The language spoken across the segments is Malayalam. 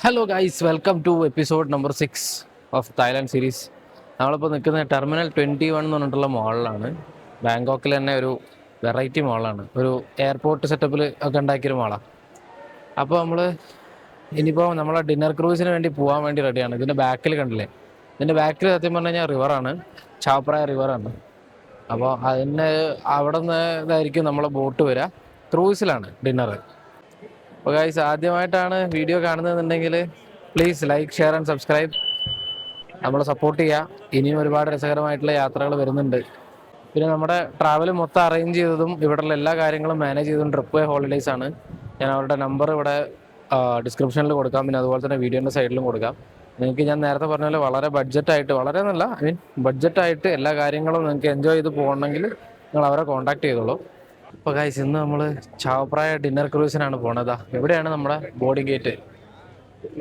Hello guys, welcome to episode number 6 of Thailand series. നമ്മളിപ്പോൾ നിൽക്കുന്നത് ടെർമിനൽ 21 എന്ന് പറഞ്ഞിട്ടുള്ള മോളിലാണ്. ബാങ്കോക്കിൽ തന്നെ ഒരു വെറൈറ്റി മോളാണ്, ഒരു എയർപോർട്ട് സെറ്റപ്പിൽ ഒക്കെ ഉണ്ടാക്കിയൊരു മോളാണ്. അപ്പോൾ ഇനിയിപ്പോൾ നമ്മളെ ഡിന്നർ ക്രൂസിന് വേണ്ടി പോകാൻ വേണ്ടി റെഡിയാണ്. ഇതിൻ്റെ ബാക്കിൽ കണ്ടില്ലേ, ഇതിൻ്റെ ബാക്കിൽ സത്യം പറഞ്ഞു കഴിഞ്ഞാൽ റിവറാണ്, ചാപ്രായ റിവറാണ്. അപ്പോൾ അതിന് അവിടെ നിന്ന് ഇതായിരിക്കും നമ്മളെ ബോട്ട് വരിക. ക്രൂസിലാണ് ഡിന്നർ. അപ്പോൾ ഗൈസ്, ആദ്യമായിട്ടാണ് വീഡിയോ കാണുന്നതെന്നുണ്ടെങ്കിൽ please like, share and subscribe. നമ്മളെ സപ്പോർട്ട് ചെയ്യുക. ഇനിയും ഒരുപാട് രസകരമായിട്ടുള്ള യാത്രകൾ വരുന്നുണ്ട്. പിന്നെ നമ്മുടെ ട്രാവൽ മൊത്തം അറേഞ്ച് ചെയ്തതും ഇവിടെയുള്ള എല്ലാ കാര്യങ്ങളും മാനേജ് ചെയ്തതും ട്രിപ്പ് വേ ഹോളിഡേയ്സ് ആണ്. ഞാൻ അവരുടെ നമ്പർ ഇവിടെ ഡിസ്ക്രിപ്ഷനിൽ കൊടുക്കാം, പിന്നെ അതുപോലെ തന്നെ വീഡിയോൻ്റെ സൈഡിലും കൊടുക്കാം. നിങ്ങൾക്ക് ഞാൻ നേരത്തെ പറഞ്ഞ പോലെ വളരെ ബഡ്ജറ്റായിട്ട്, വളരെ നല്ല ബഡ്ജറ്റായിട്ട് എല്ലാ കാര്യങ്ങളും നിങ്ങൾക്ക് എൻജോയ് ചെയ്ത് പോകണമെങ്കിൽ നിങ്ങൾ അവരെ കോൺടാക്ട് ചെയ്തോളൂ. അപ്പോൾ ഗൈസ്, ഇന്ന് നമ്മൾ ചാവപ്രായ ഡിന്നർ ക്രൂസിനാണ് പോണത്. എവിടെയാണ് നമ്മുടെ ബോർഡിംഗ് ഗേറ്റ്?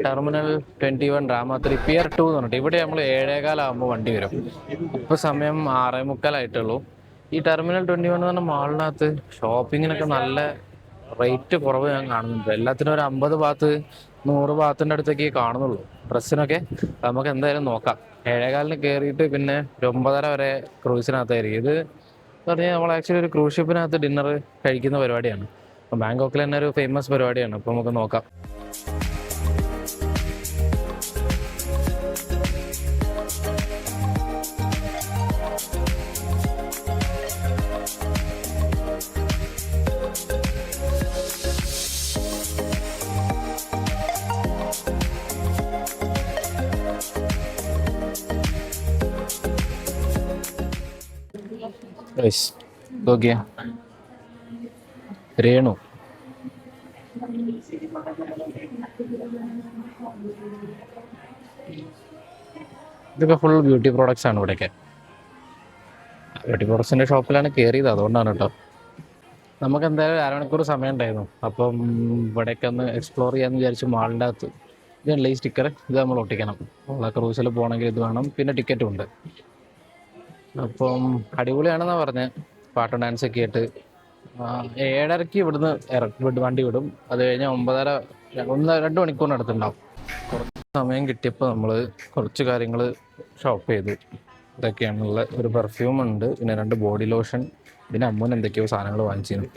ടെർമിനൽ 21 രാമാത്രി പിയർ 2 എന്ന് പറഞ്ഞിട്ട്. ഇവിടെ നമ്മൾ 7:15 വണ്ടി വരും. ഇപ്പോൾ സമയം 6:45 ഈ ടെർമിനൽ 21 എന്ന് പറഞ്ഞ മാളിനകത്ത് ഷോപ്പിങ്ങിനൊക്കെ നല്ല റേറ്റ് കുറവ് ഞാൻ കാണുന്നുണ്ട്. എല്ലാത്തിനും ഒരു 50 ബാത്ത് 100 ബാത്തിൻ്റെ അടുത്തേക്ക് കാണുന്നുള്ളൂ. ഡ്രസ്സിനൊക്കെ നമുക്ക് എന്തായാലും നോക്കാം. 7:15 കയറിയിട്ട് പിന്നെ ഒരു 9:30 വരെ ക്രൂസിനകത്തായിരിക്കും. ഇത് പറഞ്ഞാൽ നമ്മൾ ആക്ച്വലി ഒരു ക്രൂസ് ഷിപ്പിനകത്ത് ഡിന്നർ കഴിക്കുന്ന പരിപാടിയാണ്. അപ്പം ബാങ്കോക്കിൽ തന്നെ ഒരു ഫേമസ് പരിപാടിയാണ്. അപ്പോൾ നമുക്ക് നോക്കാം. നോക്കിയ രേണു, ഇതൊക്കെ ഫുൾ ബ്യൂട്ടി പ്രോഡക്ട്സ് ആണ്. ഇവിടെയൊക്കെ ബ്യൂട്ടി പ്രോഡക്ട്സിൻ്റെ ഷോപ്പിലാണ് കയറിയത്, അതുകൊണ്ടാണ് കേട്ടോ. നമുക്ക് എന്തായാലും അരമണിക്കൂർ സമയം ഉണ്ടായിരുന്നു. അപ്പം ഇവിടെയൊക്കെ ഒന്ന് എക്സ്പ്ലോർ ചെയ്യാമെന്ന് വിചാരിച്ചു. മാളിൻ്റെ അകത്ത് ഇതല്ല ഈ സ്റ്റിക്കർ, ഇത് നമ്മൾ ഒട്ടിക്കണം. ക്രൂസിൽ പോകണമെങ്കിൽ ഇത് വേണം. പിന്നെ ടിക്കറ്റും ഉണ്ട്. അപ്പം അടിപൊളിയാണെന്നാണ് പറഞ്ഞത്. പാട്ടും ഡാൻസൊക്കെ ആയിട്ട് 7:30 ഇവിടുന്ന് വണ്ടി വിടും. അത് കഴിഞ്ഞാൽ 2 മണിക്കൂറിനടുത്തുണ്ടാവും. കുറച്ച് സമയം കിട്ടിയപ്പോൾ നമ്മൾ കുറച്ച് കാര്യങ്ങൾ ഷോപ്പ് ചെയ്തു. ഇതൊക്കെയാണുള്ള ഒരു പെർഫ്യൂം ഉണ്ട്, പിന്നെ 2 ബോഡി ലോഷൻ, പിന്നെ അമ്മൂന് എന്തൊക്കെയോ സാധനങ്ങൾ വാങ്ങിച്ചിരുന്നു.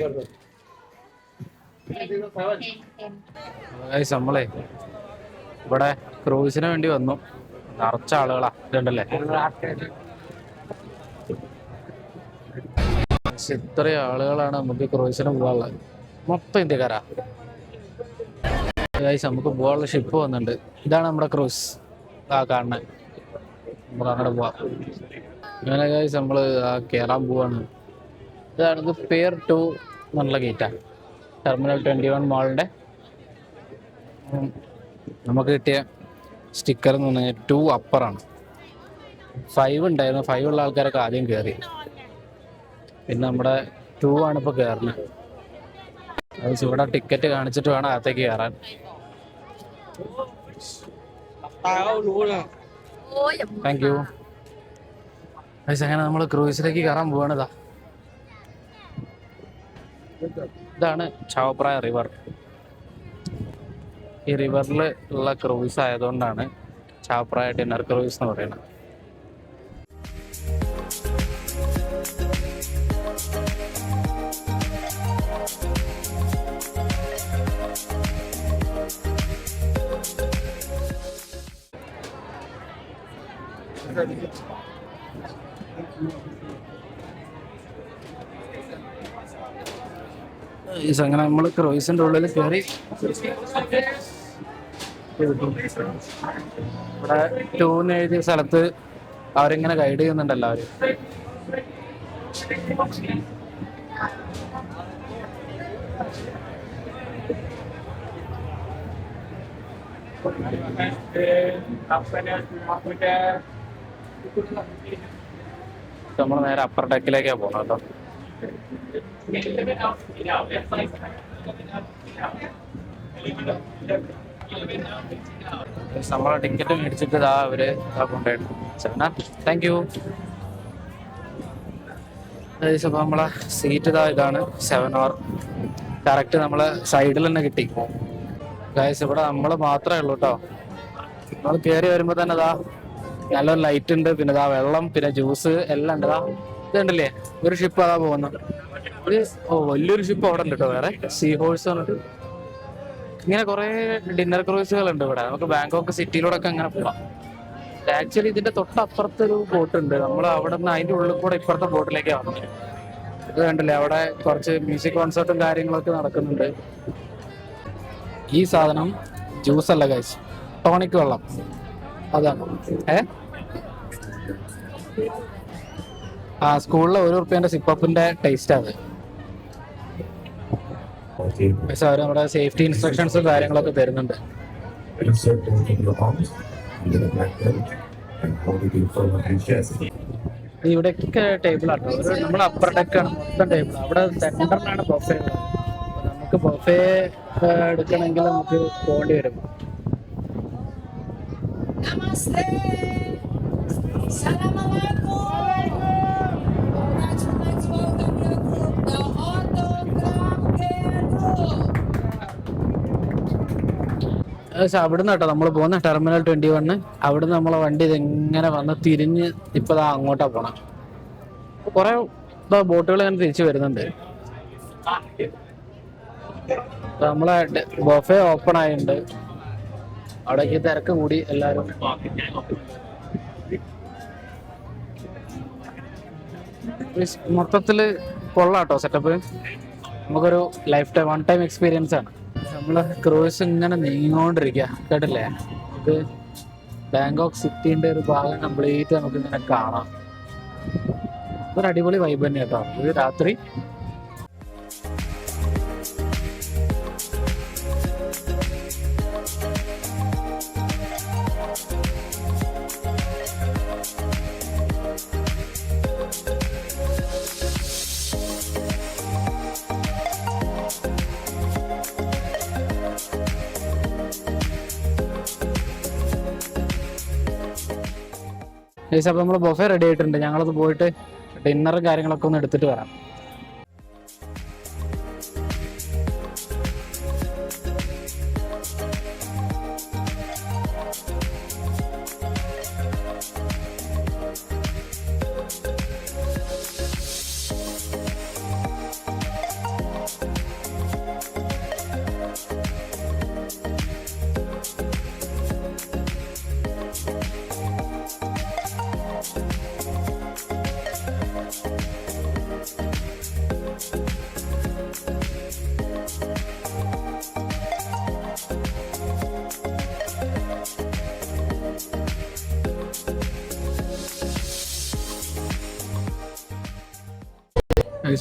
നമ്മളെ ഇവിടെ ക്രൂസിന് വേണ്ടി വന്നു. നിറച്ച ആളുകളാ, ഇതുണ്ടല്ലേ. ഇത്ര ആളുകളാണ് നമുക്ക് ക്രൂസിന് പോകാനുള്ളത്. മൊത്തം ഇന്ത്യക്കാരാ. നമുക്ക് പോകാനുള്ള ഷിപ്പ് വന്നിട്ടുണ്ട്. ഇതാണ് നമ്മുടെ ക്രൂസ്. കാണുന്നത്. നമ്മൾ അങ്ങോട്ട് പോവാം. അങ്ങനെ നമ്മൾ കയറാൻ പോവാണ്. ഇതാണ് പിയർ 2 എന്നുള്ള ഗേറ്റാണ്, ടെർമിനൽ 21 മാളിൻ്റെ. നമുക്ക് കിട്ടിയ സ്റ്റിക്കർ എന്ന് പറഞ്ഞാൽ 2 അപ്പറാണ്. 5 ഉണ്ടായിരുന്നു. 5 ഉള്ള ആൾക്കാരൊക്കെ ആദ്യം കയറി. പിന്നെ നമ്മുടെ 2 ആണ് ഇപ്പോൾ കയറുന്നത്. അത് ഇവിടെ ടിക്കറ്റ് കാണിച്ചിട്ട് വേണം അകത്തേക്ക് കയറാൻ. Thank you. അങ്ങനെ നമ്മൾ ക്രൂസിലേക്ക് കയറാൻ പോവാണിതാ. ഇതാണ് ചാവപ്രായ റിവർ. ഈ റിവറിൽ ഉള്ള ക്രൂസ് ആയതുകൊണ്ടാണ് ചാവപ്രായ ഡിന്നർ ക്രൂസ് എന്ന് പറയുന്നത്. അങ്ങനെ നമ്മൾ ക്രൂസിൻ്റെ ഉള്ളിൽ കയറി. ഇവിടെ 2 എഴുതിയ സ്ഥലത്ത് അവരിങ്ങനെ ഗൈഡ് ചെയ്യുന്നുണ്ടല്ലോ. അവര് നമ്മൾ നേരെ അപ്പർ ഡെക്കിലേക്കാണ് പോകണം കേട്ടോ. നമ്മളെ ടിക്കറ്റ് മേടിച്ചിട്ട് അവര് കൊണ്ടുപോയിട്ട്. Thank you. അപ്പോൾ നമ്മളെ സീറ്റ് ഇതാണ് 7 hour കറക്റ്റ് നമ്മളെ സൈഡിൽ തന്നെ കിട്ടി. ഗൈസ് ഇവിടെ നമ്മൾ മാത്രമേ ഉള്ളൂ കേട്ടോ. നമ്മൾ കയറി വരുമ്പോ തന്നെ അതാ നല്ലൊരു ലൈറ്റ് ഉണ്ട്, പിന്നെ ഇതാ വെള്ളം, പിന്നെ ജ്യൂസ് എല്ലാം ഉണ്ട്. ഇതുണ്ടല്ലേ ഒരു ഷിപ്പ് അതാ പോകുന്നത്. വലിയൊരു ഷിപ്പ് അവിടെ ഉണ്ട് കേട്ടോ, വേറെ സീ ഹോഴ്സ് പറഞ്ഞിട്ട്. ഇങ്ങനെ കുറെ ഡിന്നർ ക്രൂസുകൾ ഉണ്ട് ഇവിടെ. നമുക്ക് ബാങ്കോക്ക് സിറ്റിയിലൂടെ ഒക്കെ അങ്ങനെ പോവാം. ആക്ച്വലി ഇതിന്റെ തൊട്ടപ്പുറത്തൊരു ബോട്ട് ഉണ്ട്. നമ്മൾ അവിടെ നിന്ന് അതിന്റെ ഉള്ളിൽ കൂടെ ഇപ്പുറത്തെ ബോട്ടിലേക്കാണ് വന്നത്. ഇത് കണ്ടില്ലേ, അവിടെ കുറച്ച് മ്യൂസിക് കോൺസേർട്ടും കാര്യങ്ങളൊക്കെ നടക്കുന്നുണ്ട്. ഈ സാധനം ജ്യൂസ് അല്ല ഗൈസ്, ടോണിക് വെള്ളം അതാണ്. സ്കൂളിലെ ₹1 സിപ്പപ്പിന്റെ ടേസ്റ്റ് അത്. പക്ഷെ അവർ നമ്മുടെ സേഫ്റ്റി ഇൻസ്ട്രക്ഷൻസും കാര്യങ്ങളൊക്കെ തരുന്നുണ്ട്. ഇവിടെയൊക്കെ ടേബിളാണ്. നമ്മൾ അപ്പർ ഡെക്കാണ് മൊത്തം ടേബിൾ. അവിടെ സെന്ററിലാണ് ബൊഫേ ഉള്ളത്. നമുക്ക് ബൊഫേ എടുക്കണമെങ്കിൽ നമുക്ക് പോകേണ്ടി വരും. അവിടുന്ന് കേട്ടോ നമ്മൾ പോകുന്ന ടെർമിനൽ 21. അവിടുന്ന് നമ്മളെ വണ്ടി ഇതെങ്ങനെ വന്ന് തിരിഞ്ഞ് ഇപ്പൊ അങ്ങോട്ടാ പോണം. കുറെ ബോട്ടുകൾ ഇങ്ങനെ തിരിച്ചു വരുന്നുണ്ട്. നമ്മളെ ബൊഫേ ഓപ്പൺ ആയിട്ടുണ്ട്. അവിടേക്ക് തിരക്ക് കൂടി എല്ലാരും. മൊത്തത്തില് കൊള്ളാട്ടോ സെറ്റപ്പ്. നമുക്കൊരു life time one time experience ആണ്. നമ്മള് ക്രൂസ് ഇങ്ങനെ നീങ്ങിക്കൊണ്ടിരിക്കുക കേട്ടില്ലേ. ഇത് ബാങ്കോക്ക് സിറ്റിന്റെ ഒരു ഭാഗം കംപ്ലീറ്റ് നമുക്ക് ഇങ്ങനെ കാണാം. ഒരു അടിപൊളി വൈബ് തന്നെ കേട്ടോ. ഇത് രാത്രി അപ്പൊ നമ്മള് ബൊഫേ റെഡി ആയിട്ടുണ്ട്. ഞങ്ങളത് പോയിട്ട് ഡിന്നറും കാര്യങ്ങളൊക്കെ ഒന്ന് എടുത്തിട്ട് വരാം.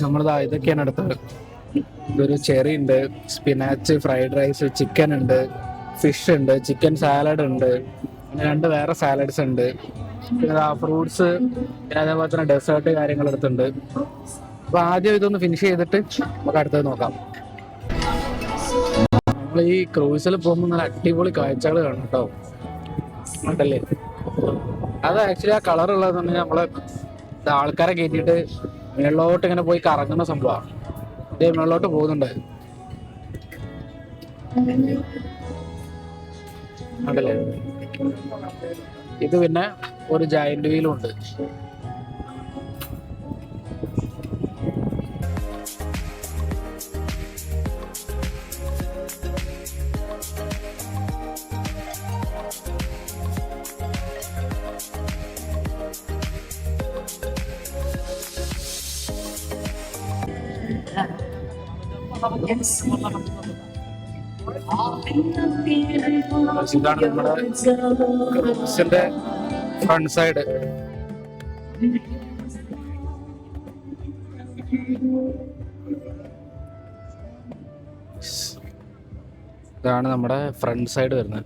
നമ്മളിതാ ഇതൊക്കെയാണ് എടുത്തത്. ഇതൊരു ചെറി ഉണ്ട്, സ്പിനാച്ച്, ഫ്രൈഡ് റൈസ്, ചിക്കൻ ഉണ്ട്, ഫിഷ് ഉണ്ട്, ചിക്കൻ സാലഡ് ഉണ്ട്, പിന്നെ 2 വേറെ സാലഡ്സ് ഉണ്ട്, പിന്നെ ഫ്രൂട്ട്സ്, പിന്നെ അതേപോലെ തന്നെ ഡെസേർട്ട് കാര്യങ്ങൾ എടുത്തുണ്ട്. അപ്പൊ ആദ്യം ഇതൊന്ന് ഫിനിഷ് ചെയ്തിട്ട് നമുക്ക് അടുത്തത് നോക്കാം. നമ്മൾ ഈ ക്രൂസിൽ പോകുമ്പോൾ നല്ല അടിപൊളി കാഴ്ചകൾ കാണും കേട്ടോ. ഉണ്ടല്ലേ, അത് ആക്ച്വലി ആ കളർ ഉള്ളതെന്ന് നമ്മള് ആൾക്കാരെ കയറ്റിയിട്ട് മേളിലോട്ട് ഇങ്ങനെ പോയി കറങ്ങുന്ന സംഭവമാണ്. ഇതേ മേളിലോട്ട് പോകുന്നുണ്ട്. അതല്ലേ, ഇത് പിന്നെ ഒരു ജയന്റ് വീലും ഉണ്ട്. ഇതാണ് നമ്മുടെ ക്രൂസിന്റെ ഫ്രണ്ട് സൈഡ്. ഇതാണ് നമ്മുടെ ഫ്രണ്ട് സൈഡ് വരുന്നത്.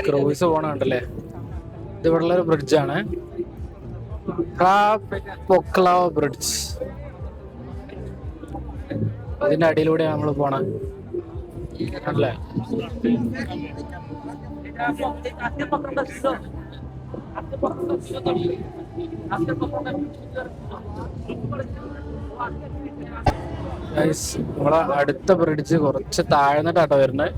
ക്രൂസ് പോണ കണ്ടല്ലേ, ഇത് ഇവിടെയുള്ള ഒരു ബ്രിഡ്ജാണ്, പൊക്ലാവ് ബ്രിഡ്ജ്. ഇതിന്റെ അടിയിലൂടെ നമ്മൾ പോണ അല്ലേ. നമ്മളെ അടുത്ത ബ്രിഡ്ജ് കുറച്ച് താഴ്ന്നിട്ടാട്ടോ വരുന്നത്.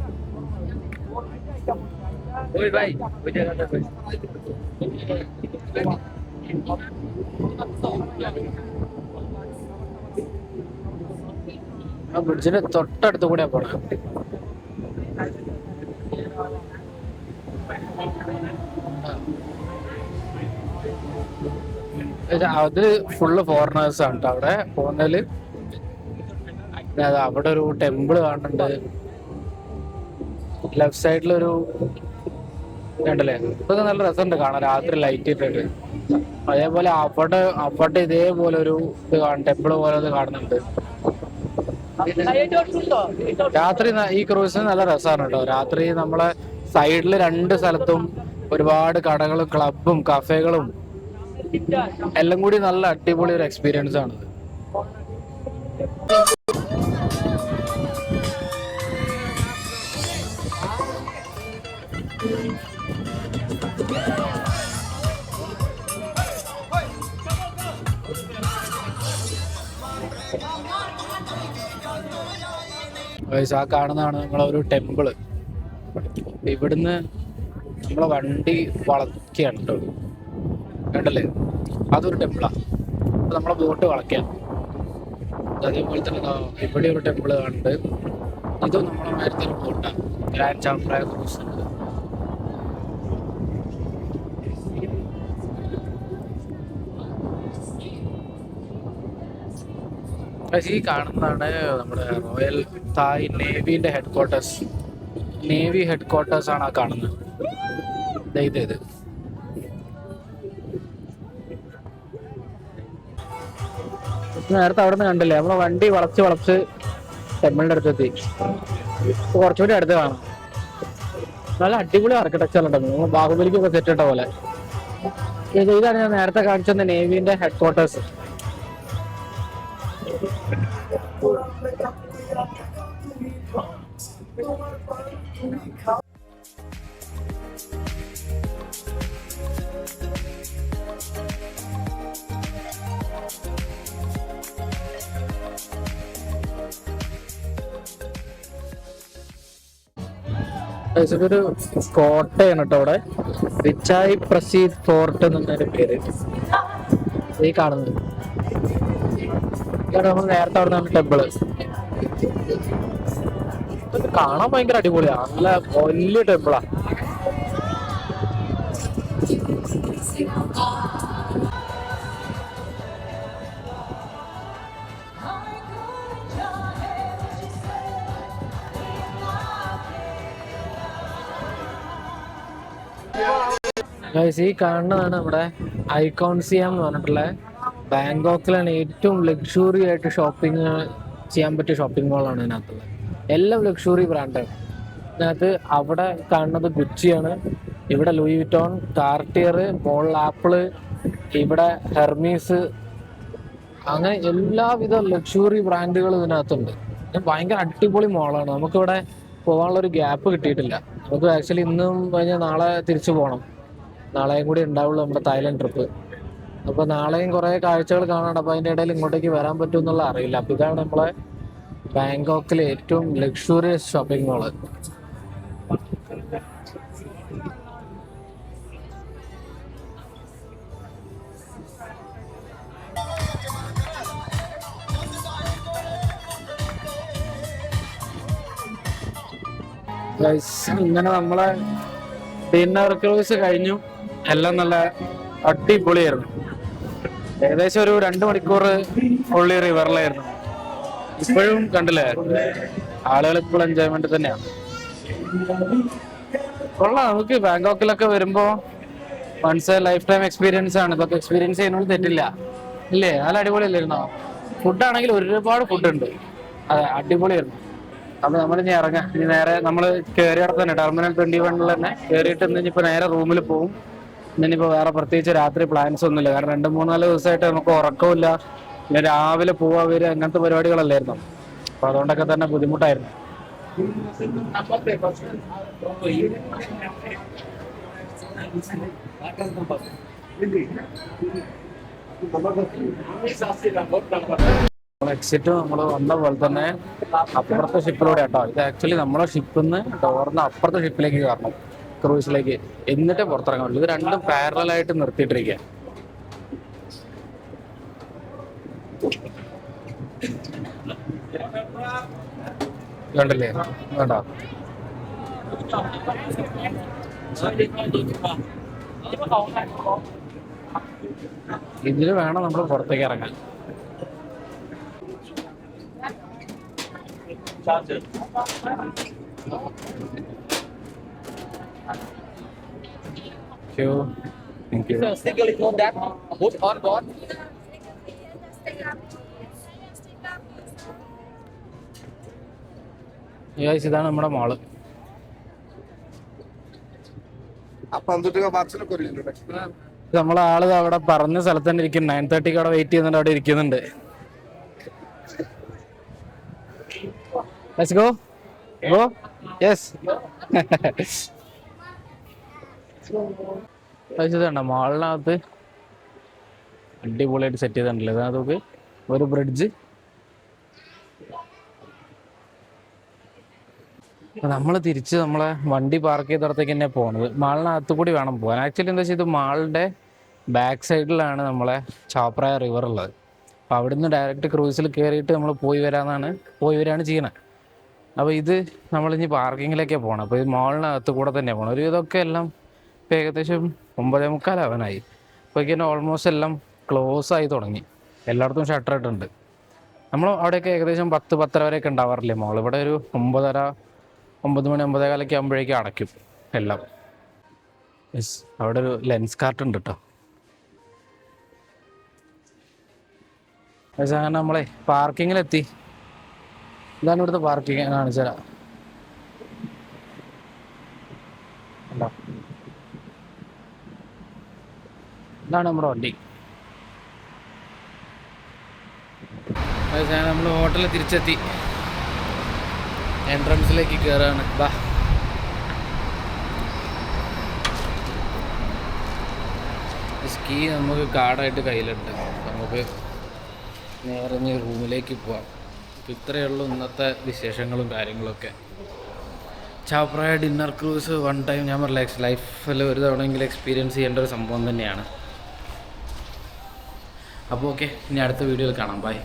ആ ബ്രിഡ്ജിന്റെ തൊട്ടടുത്ത് കൂടെയാ പോണേ. അത് ഫുള്ള് ഫോറിനേഴ്സ് ആണ് കേട്ടോ അവിടെ പോകുന്നതില്. അവിടെ ഒരു ടെമ്പിൾ കാണുന്നുണ്ട്. ലെഫ്റ്റ് സൈഡിലൊരു കണ്ടല്ലേ, ഇതൊക്കെ നല്ല രസമുണ്ട് കാണാൻ രാത്രി ലൈറ്റ് ഇട്ടിട്ട്. അതേപോലെ അവിടെ ഇതേപോലെ ഒരു ഇത് ടെമ്പിൾ പോലെ ഇത് കാണുന്നുണ്ട്. രാത്രി ഈ ക്രൂസിന് നല്ല രസമാണ് കേട്ടോ. രാത്രി നമ്മളെ സൈഡില് രണ്ട് സ്ഥലത്തും ഒരുപാട് കടകളും ക്ലബും കഫേകളും എല്ലാം കൂടി നല്ല അടിപൊളി ഒരു എക്സ്പീരിയൻസ് ആണ്. ആ കാണുന്നതാണ് നമ്മളൊരു ടെമ്പിള്. ഇവിടുന്ന് നമ്മളെ വണ്ടി വളയ്ക്കുകയാണ് കേട്ടോ, കണ്ടല്ലേ, അതൊരു ടെമ്പിളാ. നമ്മളെ ബോട്ട് വളയ്ക്കുകയാണ്. അതേപോലെ തന്നെ ഇവിടെ ഒരു ടെമ്പിള് കാണുന്നുണ്ട്. ഇതും നമ്മളെ നേരത്തെ ഒരു ബോട്ടാണ്, ഗ്രാൻഡ് ചാംപ്രായ ക്രൂസ്. ഈ കാണുന്നതാണ് നമ്മുടെ റോയൽ തായ് നേവിന്റെ headquarters. Navy headquarters ആണ് ആ കാണുന്നത്. ഇത് നേരത്തെ അവിടെ നിന്ന് കണ്ടില്ലേ, നമ്മളെ വണ്ടി വളച്ച് ടെമ്പിളിന്റെ അടുത്തെത്തി. കുറച്ചുകൂടി അടുത്ത് കാണാം. നല്ല അടിപൊളി ആർക്കിടെക്ചർ ഉണ്ടെന്ന്, നമ്മൾ ബാഹുബലിക്കൊക്കെ സെറ്റ് ഇട്ട പോലെ. ഇതാണ് ഞാൻ നേരത്തെ കാണിച്ചത് നേവിന്റെ ഹെഡ് ക്വാർട്ടേഴ്സ്. ഇതൊരു കോട്ടയാണ് കേട്ടോ. അവിടെ വിച്ചായ് പ്രസീദ് ഫോർട്ട് എന്നൊരു പേര് ഈ കാണുന്നത്. ഇതാണ് നമ്മൾ നേരത്തെ അവിടെ നിന്നാണ് ടെമ്പിള്. കാണാൻ ഭയങ്കര അടിപൊളിയാ, നല്ല വലിയ ടെമ്പിളാ. ഈ കാണുന്നതാണ് നമ്മുടെ ഐക്കോൺസിയം എന്ന് പറഞ്ഞിട്ടുള്ള ബാങ്കോക്കിലാണ് ഏറ്റവും ലക്ഷറി ആയിട്ട് ഷോപ്പിംഗ് ചെയ്യാൻ പറ്റിയ ഷോപ്പിംഗ് മോളാണ് ഇതിനകത്തുള്ളത്. എല്ലാം ലക്ഷറി ബ്രാൻഡാണ് ഇതിനകത്ത്. അവിടെ കാണുന്നത് ഗുച്ചിയാണ്, ഇവിടെ ലൂയി വിറ്റോൺ, കാർട്ടിയർ, മോൾ ആപ്പിള്, ഇവിടെ ഹെർമീസ്, അങ്ങനെ എല്ലാവിധ ലക്ഷറി ബ്രാൻഡുകളും ഇതിനകത്തുണ്ട്. ഭയങ്കര അടിപൊളി മോളാണ്. നമുക്കിവിടെ പോകാനുള്ള ഒരു ഗ്യാപ്പ് കിട്ടിയിട്ടില്ല. നമുക്ക് ആക്ച്വലി ഇന്നും കഴിഞ്ഞാൽ നാളെ തിരിച്ചു പോകണം. നാളെയും കൂടി ഉണ്ടാവുള്ളൂ നമ്മുടെ തായ്ലൻഡ് ട്രിപ്പ്. അപ്പോൾ നാളെയും കുറേ കാഴ്ചകൾ കാണാണ്ട്. അപ്പോൾ അതിൻ്റെ ഇടയിൽ ഇങ്ങോട്ടേക്ക് വരാൻ പറ്റും എന്നുള്ള അറിയില്ല. അപ്പോൾ ഇതാണ് നമ്മളെ ബാങ്കോക്കിലെ ഏറ്റവും ലക്ഷറിയസ് ഷോപ്പിംഗ് മോള്. ഇങ്ങനെ നമ്മളെ ഡിന്നർ ക്രൂസ് കഴിഞ്ഞു. എല്ലാം നല്ല അടിപൊളിയായിരുന്നു. ഏകദേശം ഒരു 2 മണിക്കൂർ ഫുള്ളി റിവറിലായിരുന്നു. ഇപ്പോഴും കണ്ടില്ലേ, ആളുകൾ ഇപ്പോൾ എൻജോയ്മെന്റ് തന്നെയാണ്. കൊള്ളാം. നമുക്ക് ബാങ്കോക്കിലൊക്കെ വരുമ്പോ once a lifetime experience ആണ്. ഇതൊക്കെ എക്സ്പീരിയൻസ് ചെയ്യുന്നത് തെറ്റില്ല, ഇല്ലേ? നല്ല അടിപൊളിയല്ലായിരുന്നോ? ഫുഡാണെങ്കിൽ ഒരുപാട് ഫുഡുണ്ട്, അതെ, അടിപൊളിയായിരുന്നു. അപ്പൊ നമ്മളിനി ഇറങ്ങാം. ഇനി നേരെ നമ്മൾ കയറിയിടത്ത് തന്നെ ടെർമിനൽ 21 തന്നെ കയറിയിട്ട് ഇന്നിപ്പോ നേരെ റൂമിൽ പോകും. ഇന്നിപ്പോ വേറെ പ്രത്യേകിച്ച് രാത്രി പ്ലാൻസ് ഒന്നുമില്ല. കാരണം 2-3-4 ദിവസമായിട്ട് നമുക്ക് ഉറക്കമില്ല. പിന്നെ രാവിലെ പോവാ വരിക അങ്ങനത്തെ പരിപാടികളല്ലായിരുന്നു. അപ്പൊ അതുകൊണ്ടൊക്കെ തന്നെ ബുദ്ധിമുട്ടായിരുന്നു. നമ്മൾ എക്സിറ്റ് നമ്മൾ വന്ന പോലെ തന്നെ അപ്പുറത്തെ ഷിപ്പിലൂടെ കേട്ടോ. ഇത് ആക്ച്വലി നമ്മളെ ഷിപ്പിൽ നിന്ന് ഡോറിന് അപ്പുറത്തെ ഷിപ്പിലേക്ക് കയറണം, ക്രൂസിലേക്ക്, എന്നിട്ടേ പുറത്തിറങ്ങാൻ പറ്റുള്ളൂ. ഇത് രണ്ടും പാരലായിട്ട് നിർത്തിയിട്ടിരിക്കുക. കണ്ടില്ലേ, വേണ്ടോ? ഇതിൽ വേണം നമ്മൾ പുറത്തേക്ക് ഇറങ്ങാൻ. Thank you. ഇതാണ് നമ്മുടെ മാള്. നമ്മളെ ആള് അവിടെ പറഞ്ഞ സ്ഥലത്ത് തന്നെ ഇരിക്കും. 9:30 അവിടെ വെയിറ്റ് ചെയ്യുന്നുണ്ട്, അവിടെ ഇരിക്കുന്നുണ്ട്. Let's go. Go. Yes. ഇതാണ് മാളിനകത്ത് അടിപൊളിയായിട്ട് സെറ്റ് ചെയ്തിട്ടുണ്ടല്ലോ. ഇതിനകത്ത് ഒരു ബ്രിഡ്ജ്. നമ്മൾ തിരിച്ച് നമ്മളെ വണ്ടി പാർക്ക് ചെയ്തിടത്തേക്ക് തന്നെ പോകുന്നത്. മാളിനകത്ത് കൂടി വേണം പോകാൻ. ആക്ച്വലി എന്താ വെച്ചാൽ ഇത് മാളിൻ്റെ ബാക്ക് സൈഡിലാണ് നമ്മളെ ചാപ്രായ റിവർ ഉള്ളത്. അപ്പോൾ അവിടുന്ന് ഡയറക്റ്റ് ക്രൂസിൽ കയറിയിട്ട് നമ്മൾ പോയി വരികയാണ് ചെയ്യണത്. അപ്പോൾ ഇത് നമ്മളിനി പാർക്കിങ്ങിലേക്കേ പോകണം. അപ്പോൾ ഇത് മാളിനകത്ത് കൂടെ തന്നെ പോകണം. ഒരു ഇതൊക്കെ എല്ലാം ഇപ്പോൾ ഏകദേശം 9:45 ആവാനായി. അപ്പോഴേക്കും ഓൾമോസ്റ്റ് എല്ലാം ക്ലോസ് ആയി തുടങ്ങി. എല്ലായിടത്തും ഷട്ടർ ഇട്ടുണ്ട്. നമ്മൾ അവിടെയൊക്കെ ഏകദേശം 10-10:30 വരെയൊക്കെ ഉണ്ടാവാറില്ലേ മോൾ. ഇവിടെ ഒരു 9:30, 9 മണി 9:15 ആകുമ്പോഴേക്കും അടയ്ക്കും എല്ലാം. യെസ്, അവിടെ ഒരു ലെൻസ് കാർട്ട് ഉണ്ട് കേട്ടോ. പക്ഷേ അങ്ങനെ നമ്മളെ പാർക്കിങ്ങിലെത്തി. ഇതാണ് ഇവിടുത്തെ പാർക്കിങ്, കാണിച്ചു തരാം. ഇതാണ് നമ്മുടെ വണ്ടി. നമ്മൾ ഹോട്ടലിൽ തിരിച്ചെത്തി. എൻട്രൻസിലേക്ക് കയറാണ്. ബാ, സ്കീ നമുക്ക് കാർഡായിട്ട് കയ്യിലുണ്ട്. നമുക്ക് നേരെ റൂമിലേക്ക് പോവാം. അപ്പോൾ ഇത്രയേ ഉള്ളൂ ഇന്നത്തെ വിശേഷങ്ങളും കാര്യങ്ങളൊക്കെ. ചാപ്രായ ഡിന്നർ ക്രൂസ് വൺ ടൈം ഞാൻ പറഞ്ഞ ലൈഫിൽ ഒരു തവണയെങ്കിലും എക്സ്പീരിയൻസ് ചെയ്യേണ്ട ഒരു സംഭവം തന്നെയാണ്. അപ്പോൾ ഓക്കെ, ഇനി അടുത്ത വീഡിയോയിൽ കാണാം. ബൈ.